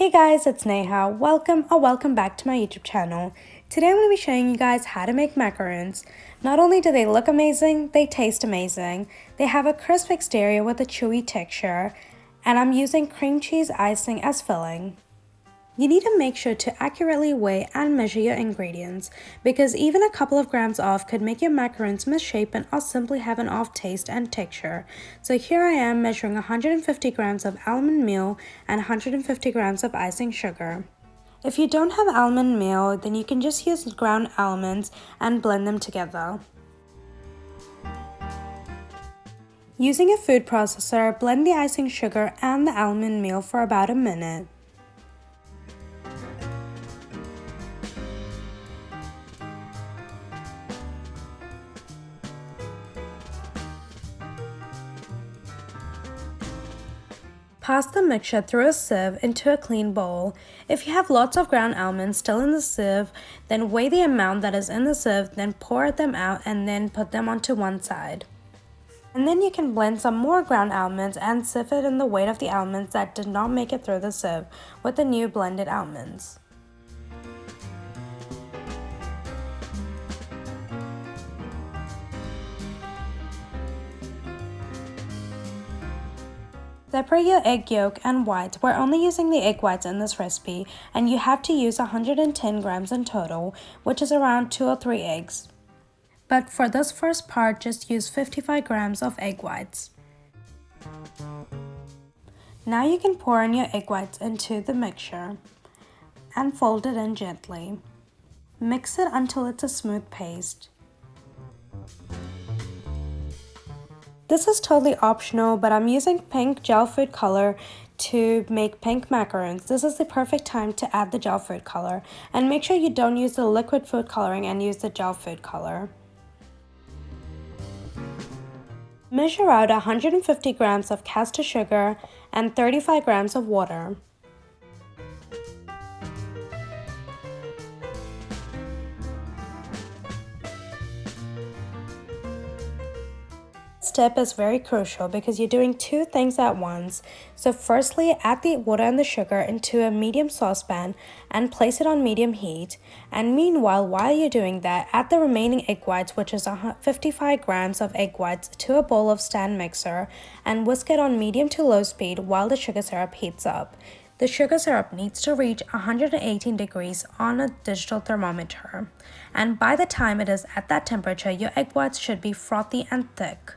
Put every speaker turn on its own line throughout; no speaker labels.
Hey guys, it's Neha. Welcome back to my YouTube channel. Today I'm going to be showing you guys how to make macarons. Not only do they look amazing, they taste amazing. They have a crisp exterior with a chewy texture, and I'm using cream cheese icing as filling. You need to make sure to accurately weigh and measure your ingredients because even a couple of grams off could make your macarons misshapen or simply have an off taste and texture. So here I am measuring 150 grams of almond meal and 150 grams of icing sugar. If you don't have almond meal, then you can just use ground almonds and blend them together. Using a food processor, blend the icing sugar and the almond meal for about a minute. Pass the mixture through a sieve into a clean bowl. If you have lots of ground almonds still in the sieve, then weigh the amount that is in the sieve, then pour them out and then put them onto one side. And then you can blend some more ground almonds and sieve it in the weight of the almonds that did not make it through the sieve with the new blended almonds. Separate your egg yolk and whites. We're only using the egg whites in this recipe, and you have to use 110 grams in total, which is around 2 or 3 eggs. But for this first part, just use 55 grams of egg whites. Now you can pour in your egg whites into the mixture and fold it in gently. Mix it until it's a smooth paste. This is totally optional, but I'm using pink gel food color to make pink macarons. This is the perfect time to add the gel food color, and make sure you don't use the liquid food coloring and use the gel food color. Measure out 150 grams of caster sugar and 35 grams of water. This step is very crucial because you're doing two things at once. So firstly, add the water and the sugar into a medium saucepan and place it on medium heat. And meanwhile, while you're doing that, add the remaining egg whites, which is 55 grams of egg whites, to a bowl of stand mixer and whisk it on medium to low speed while the sugar syrup heats up. The sugar syrup needs to reach 118 degrees on a digital thermometer. And by the time it is at that temperature, your egg whites should be frothy and thick.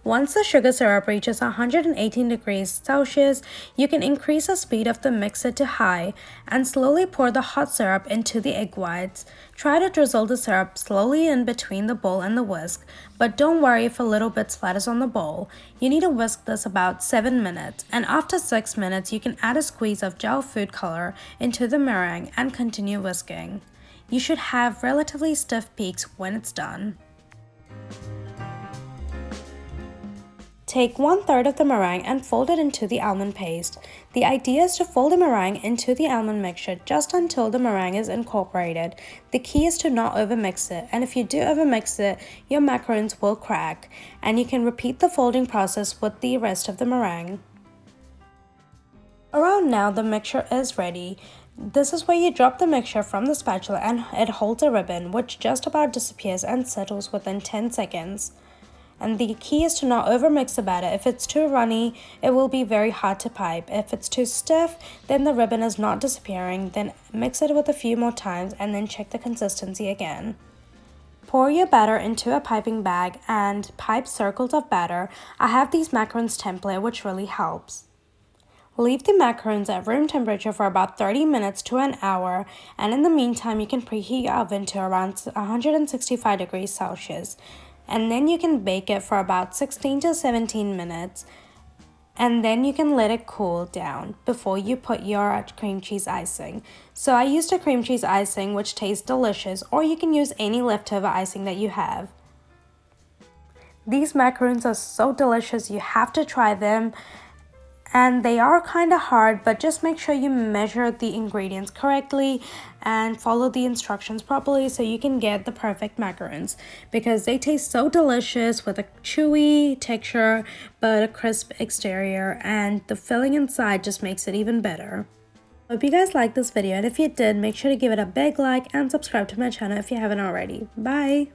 Once the sugar syrup reaches 118 degrees Celsius, you can increase the speed of the mixer to high and slowly pour the hot syrup into the egg whites. Try to drizzle the syrup slowly in between the bowl and the whisk, but don't worry if a little bit splatters on the bowl. You need to whisk this about 7 minutes, and after 6 minutes you can add a squeeze of gel food color into the meringue and continue whisking. You should have relatively stiff peaks when it's done. Take 1/3 of the meringue and fold it into the almond paste. The idea is to fold the meringue into the almond mixture just until the meringue is incorporated. The key is to not overmix it, and if you do overmix it, your macarons will crack, and you can repeat the folding process with the rest of the meringue. Around now, the mixture is ready. This is where you drop the mixture from the spatula and it holds a ribbon, which just about disappears and settles within 10 seconds. And the key is to not overmix the batter. If it's too runny, it will be very hard to pipe. If it's too stiff, then the ribbon is not disappearing. Then mix it with a few more times and then check the consistency again. Pour your batter into a piping bag and pipe circles of batter. I have these macarons template, which really helps. Leave the macarons at room temperature for about 30 minutes to an hour, and in the meantime, you can preheat your oven to around 165 degrees Celsius. And then you can bake it for about 16 to 17 minutes, and then you can let it cool down before you put your cream cheese icing. So I used a cream cheese icing which tastes delicious, or you can use any leftover icing that you have. These macarons are so delicious, you have to try them. and they are kind of hard, but just make sure you measure the ingredients correctly and follow the instructions properly so you can get the perfect macarons, because they taste so delicious with a chewy texture but a crisp exterior, and the filling inside just makes it even better. Hope you guys liked this video, and if you did, make sure to give it a big like and subscribe to my channel if you haven't already. Bye!